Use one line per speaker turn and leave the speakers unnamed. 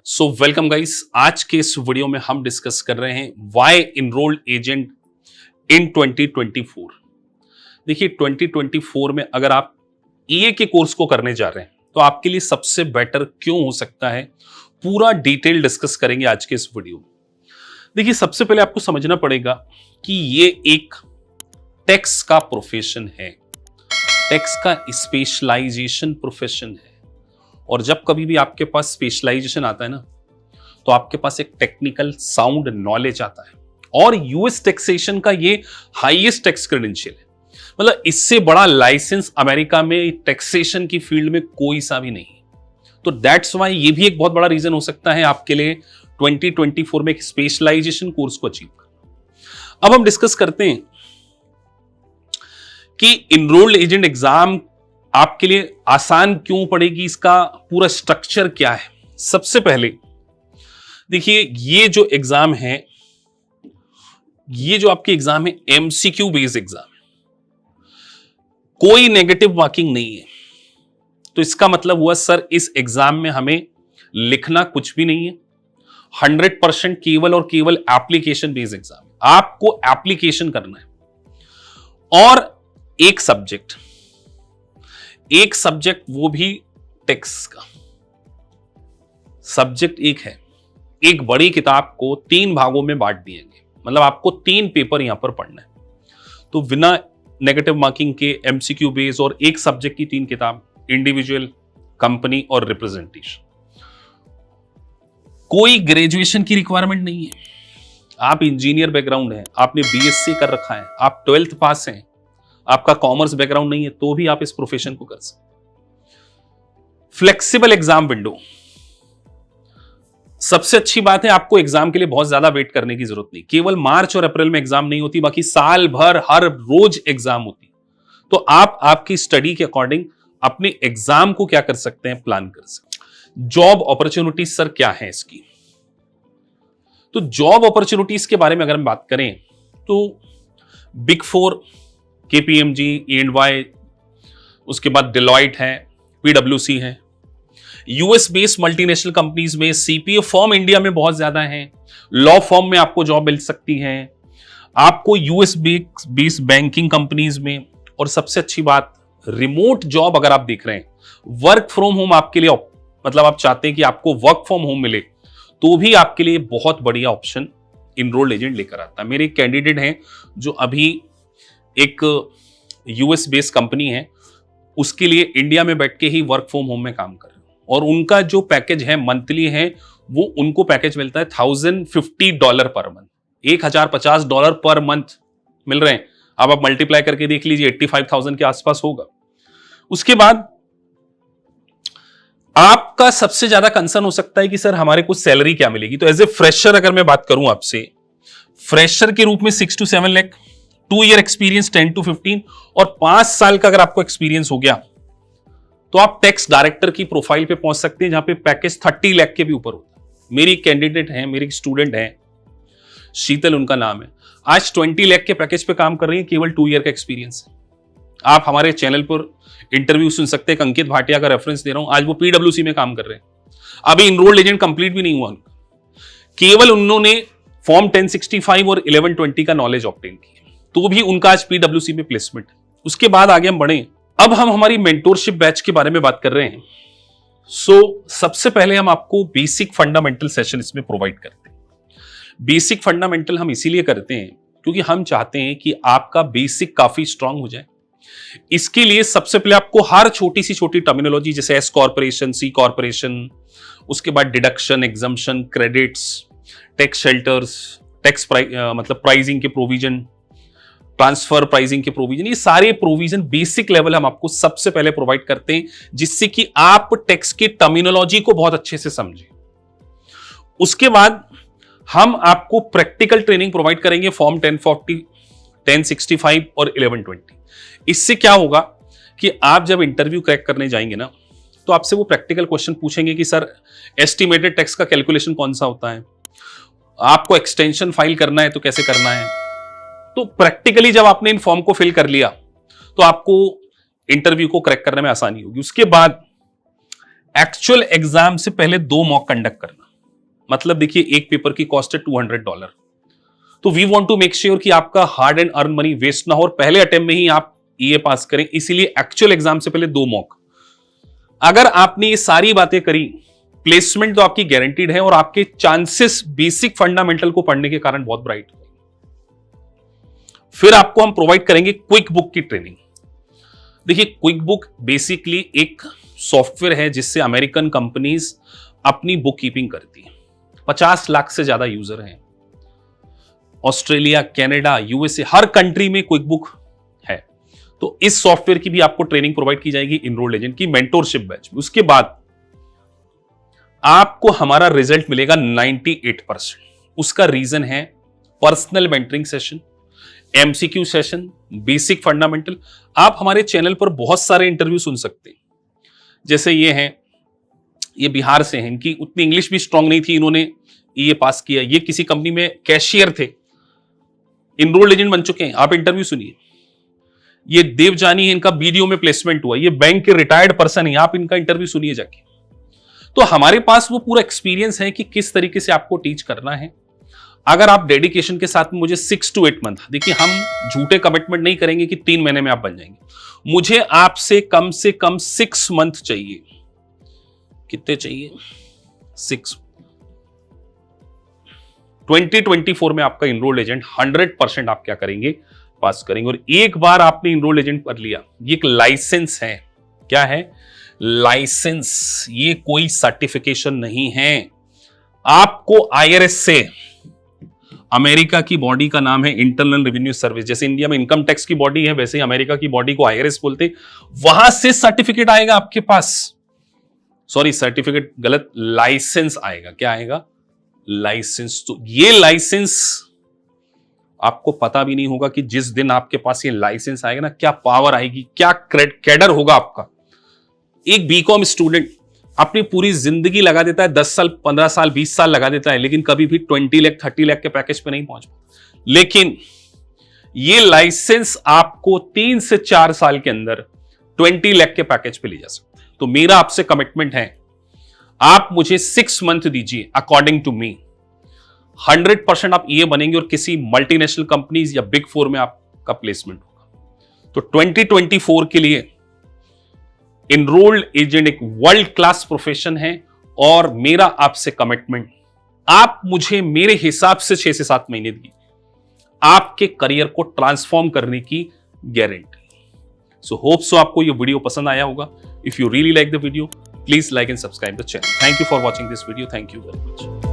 So welcome guys. आज के इस वीडियो में हम डिस्कस कर रहे हैं व्हाई इनरोल्ड एजेंट इन 2024। देखिए 2024 में अगर आप ईए के कोर्स को करने जा रहे हैं तो आपके लिए सबसे बेटर क्यों हो सकता है, पूरा डिटेल डिस्कस करेंगे आज के इस वीडियो में। देखिए सबसे पहले आपको समझना पड़ेगा कि ये एक टैक्स का प्रोफेशन है, टैक्स का स्पेशलाइजेशन प्रोफेशन है। और जब कभी भी आपके पास स्पेशलाइजेशन आता है ना, तो आपके पास एक टेक्निकल साउंड नॉलेज आता है। और यूएस टैक्सेशन का ये हाईएस्ट टैक्स क्रेडेंशियल है, मतलब इससे बड़ा लाइसेंस अमेरिका में टैक्सेशन की फील्ड में कोई सा भी नहीं है। तो दैट्स वाई ये भी एक बहुत बड़ा रीजन हो सकता है आपके लिए 2024 में एक स्पेशलाइजेशन कोर्स को अचीव करना। अब हम डिस्कस करते हैं कि इनरोल्ड एजेंट एग्जाम आपके लिए आसान क्यों पड़ेगी, इसका पूरा स्ट्रक्चर क्या है। सबसे पहले देखिए ये जो एग्जाम है, ये जो आपकी एग्जाम है एमसीक्यू बेस्ड एग्जाम है, कोई नेगेटिव मार्किंग नहीं है। तो इसका मतलब हुआ सर इस एग्जाम में हमें लिखना कुछ भी नहीं है, 100% केवल और केवल एप्लीकेशन बेस्ड एग्जाम है। आपको एप्लीकेशन करना है और एक सब्जेक्ट वो भी टैक्स का सब्जेक्ट एक है। एक बड़ी किताब को 3 भागों में बांट दिएंगे, मतलब आपको 3 पेपर यहां पर पढ़ना है। तो बिना नेगेटिव मार्किंग के एमसीक्यू बेस और एक सब्जेक्ट की 3 किताब, इंडिविजुअल, कंपनी और रिप्रेजेंटेशन। कोई ग्रेजुएशन की रिक्वायरमेंट नहीं है। आप इंजीनियर बैकग्राउंड है, आपने बीएससी कर रखा है, आप 12th पास हैं, आपका कॉमर्स बैकग्राउंड नहीं है, तो भी आप इस प्रोफेशन को कर सकते। फ्लेक्सिबल एग्जाम विंडो, सबसे अच्छी बात है आपको एग्जाम के लिए बहुत ज्यादा वेट करने की जरूरत नहीं। केवल मार्च और अप्रैल में एग्जाम नहीं होती, बाकी साल भर हर रोज एग्जाम होती। तो आप आपकी स्टडी के अकॉर्डिंग अपने एग्जाम को क्या कर सकते हैं, प्लान कर सकते हैं। जॉब अपॉर्चुनिटीज सर क्या है इसकी, तो जॉब अपॉर्चुनिटीज के बारे में अगर हम बात करें तो बिग 4 केपीएमजी, E&Y, उसके बाद डेलॉयट है, पीडब्ल्यूसी है। यूएस बेस्ड मल्टीनेशनल कंपनीज में सीपीए फर्म इंडिया में बहुत ज्यादा है, लॉ फर्म में आपको जॉब मिल सकती है, आपको यूएस बेस्ड बैंकिंग कंपनीज में। और सबसे अच्छी बात, रिमोट जॉब अगर आप देख रहे हैं, वर्क फ्रॉम होम आपके लिए, मतलब आप चाहते हैं कि आपको वर्क फ्रॉम होम मिले, तो भी आपके लिए बहुत बढ़िया ऑप्शन इनरोल्ड एजेंट लेकर आता है। मेरे कैंडिडेट हैं जो अभी एक यूएस बेस्ड कंपनी है, उसके लिए इंडिया में बैठ के ही वर्क फ्रॉम होम में काम कर रहे हैं, और उनका जो पैकेज है मंथली है, वो उनको पैकेज मिलता है $1050 पर मंथ, $1050 पर मंथ मिल रहे हैं। अब आप मल्टीप्लाई करके देख लीजिए, 85,000 के आसपास होगा। उसके बाद आपका सबसे ज्यादा कंसर्न हो सकता है कि सर हमारे को सैलरी क्या मिलेगी। तो एज ए फ्रेशर अगर मैं बात करूं आपसे, फ्रेशर के रूप में 6 to 7 lakh, 2 year experience 10 to 15, और 5 साल का अगर आपको एक्सपीरियंस हो गया तो आप टैक्स डायरेक्टर की प्रोफाइल पे पहुंच सकते हैं, जहां पे पैकेज 30 लाख के भी ऊपर होता है। मेरी कैंडिडेट है, मेरी स्टूडेंट है, शीतल उनका नाम है, आज 20 लाख के पैकेज पे काम कर रही है, केवल 2 ईयर का एक्सपीरियंस है। आप हमारे चैनल पर इंटरव्यू सुन सकते हैं, अंकित भाटिया का रेफरेंस दे रहा हूं, आज वो पीडब्ल्यूसी में काम कर रहे हैं, अभी इनरोल्ड एजेंट कंप्लीट भी नहीं हुआ उनका, केवल उन्होंने फॉर्म 1065 और 1120 का नॉलेज ऑब्टेन किया, तो भी उनका आज पीडब्ल्यूसी में प्लेसमेंट है। उसके बाद आगे हम बढ़े, अब हम हमारी मेंटोरशिप बैच के बारे में बात कर रहे हैं। सबसे पहले हम आपको बेसिक फंडामेंटल सेशन इसमें प्रोवाइड करते हैं। बेसिक फंडामेंटल हम इसीलिए करते हैं क्योंकि हम चाहते हैं कि आपका बेसिक काफी स्ट्रांग हो जाए। इसके लिए सबसे पहले आपको हर छोटी सी छोटी टर्मिनोलॉजी, जैसे एस कॉर्पोरेशन, सी कॉर्पोरेशन, उसके बाद deduction, exemption, credits, tax shelters, tax मतलब प्राइसिंग के प्रोविजन, ट्रांसफर प्राइसिंग के प्रोविजन, ये सारे प्रोविजन बेसिक लेवल हम आपको सबसे पहले प्रोवाइड करते हैं, जिससे कि आप टैक्स की टर्मिनोलॉजी को बहुत अच्छे से समझें। उसके बाद हम आपको प्रैक्टिकल ट्रेनिंग प्रोवाइड करेंगे, फॉर्म 1040, 1065 और 1120। इससे क्या होगा कि आप जब इंटरव्यू क्रैक करने जाएंगे ना, तो आपसे वो प्रैक्टिकल क्वेश्चन पूछेंगे कि सर एस्टिमेटेड टैक्स का कैलकुलेशन कौन सा होता है, आपको एक्सटेंशन फाइल करना है तो कैसे करना है। तो प्रैक्टिकली जब आपने इन फॉर्म को फिल कर लिया तो आपको इंटरव्यू को क्रैक करने में आसानी होगी। उसके बाद एक्चुअल एग्जाम से पहले 2 मॉक कंडक्ट करना। मतलब देखिए एक पेपर की कॉस्ट है $200। तो we want to make sure कि आपका hard and earn money waste ना हो और पहले अटेम्प्ट में ही आप ये पास करें, इसीलिए एक्चुअल एग्जाम से पहले 2 मॉक। अगर आपने ये सारी बातें करी, प्लेसमेंट तो आपकी गारंटीड है और आपके चांसेस बेसिक फंडामेंटल को पढ़ने के कारण बहुत ब्राइट। फिर आपको हम प्रोवाइड करेंगे क्विक बुक की ट्रेनिंग। देखिए क्विक बुक बेसिकली एक सॉफ्टवेयर है जिससे अमेरिकन कंपनीज अपनी बुक कीपिंग करती है। 50 लाख से ज्यादा यूजर हैं। ऑस्ट्रेलिया, कनाडा, यूएसए, हर कंट्री में क्विक बुक है। तो इस सॉफ्टवेयर की भी आपको ट्रेनिंग प्रोवाइड की जाएगी इनरोल्ड एजेंट की मेंटोरशिप बैच में। उसके बाद आपको हमारा रिजल्ट मिलेगा 98%। उसका रीजन है personal mentoring session, MCQ session, basic fundamental. आप हमारे चैनल पर बहुत सारे इंटरव्यू सुन सकते हैं। जैसे ये हैं, ये बिहार से हैं, इनकी उतनी इंग्लिश भी स्ट्रांग नहीं थी, इन्होंने ये पास किया। ये किसी कंपनी में कैशियर थे, इनरोल्ड एजेंट बन चुके हैं, आप इंटरव्यू सुनिए। ये देवजानी है, इनका बीडीओ में प्लेसमेंट हुआ, ये बैंक के रिटायर्ड पर्सन है, आप इनका इंटरव्यू सुनिए जाके। तो हमारे पास वो पूरा एक्सपीरियंस है कि किस तरीके से आपको टीच करना है। अगर आप डेडिकेशन के साथ में मुझे 6 to 8 मंथ, देखिए हम झूठे कमिटमेंट नहीं करेंगे कि 3 महीने में आप बन जाएंगे। मुझे आपसे कम 6 मंथ चाहिए। कितने चाहिए? 6। 2024 में आपका इनरोल्ड एजेंट 100% आप क्या करेंगे? पास करेंगे। और एक बार आपने इनरोल्ड एजेंट कर लिया, ये एक लाइसेंस है। क्या है? लाइसेंस। ये कोई सर्टिफिकेशन नहीं है। आपको आईआरएस से, अमेरिका की बॉडी का नाम है इंटरनल रेवेन्यू सर्विस, जैसे इंडिया में इनकम टैक्स की बॉडी है वैसे ही अमेरिका की बॉडी को आईआरएस बोलते, वहां से सर्टिफिकेट आएगा आपके पास। सॉरी, सर्टिफिकेट गलत, लाइसेंस आएगा। क्या आएगा? लाइसेंस। तो ये लाइसेंस आपको पता भी नहीं होगा कि जिस दिन आपके पास ये लाइसेंस आएगा ना, क्या पावर आएगी, क्या कैडर होगा आपका। एक बीकॉम स्टूडेंट अपनी पूरी जिंदगी लगा देता है, 10 साल, 15 साल, 20 साल लगा देता है, लेकिन कभी भी 20 लाख 30 लाख के पैकेज पे नहीं पहुंच पाता। लेकिन ये लाइसेंस आपको 3 से 4 साल के अंदर 20 लाख के पैकेज पे ले जा सकता है। तो मेरा आपसे कमिटमेंट है, आप मुझे 6 मंथ दीजिए। अकॉर्डिंग टू मी 100% आप ये बनेंगे और किसी मल्टीनेशनल कंपनीज या बिग 4 में आपका प्लेसमेंट होगा। तो 2024 के लिए इनरोल्ड एजेंट एक वर्ल्ड क्लास प्रोफेशन है और मेरा आपसे कमिटमेंट, आप मुझे मेरे हिसाब से 6 से 7 महीने दीजिए, आपके करियर को ट्रांसफॉर्म करने की गारंटी। सो होप सो आपको ये वीडियो पसंद आया होगा। If you really like the video, please like and subscribe the channel. Thank you for watching this video. Thank you very much.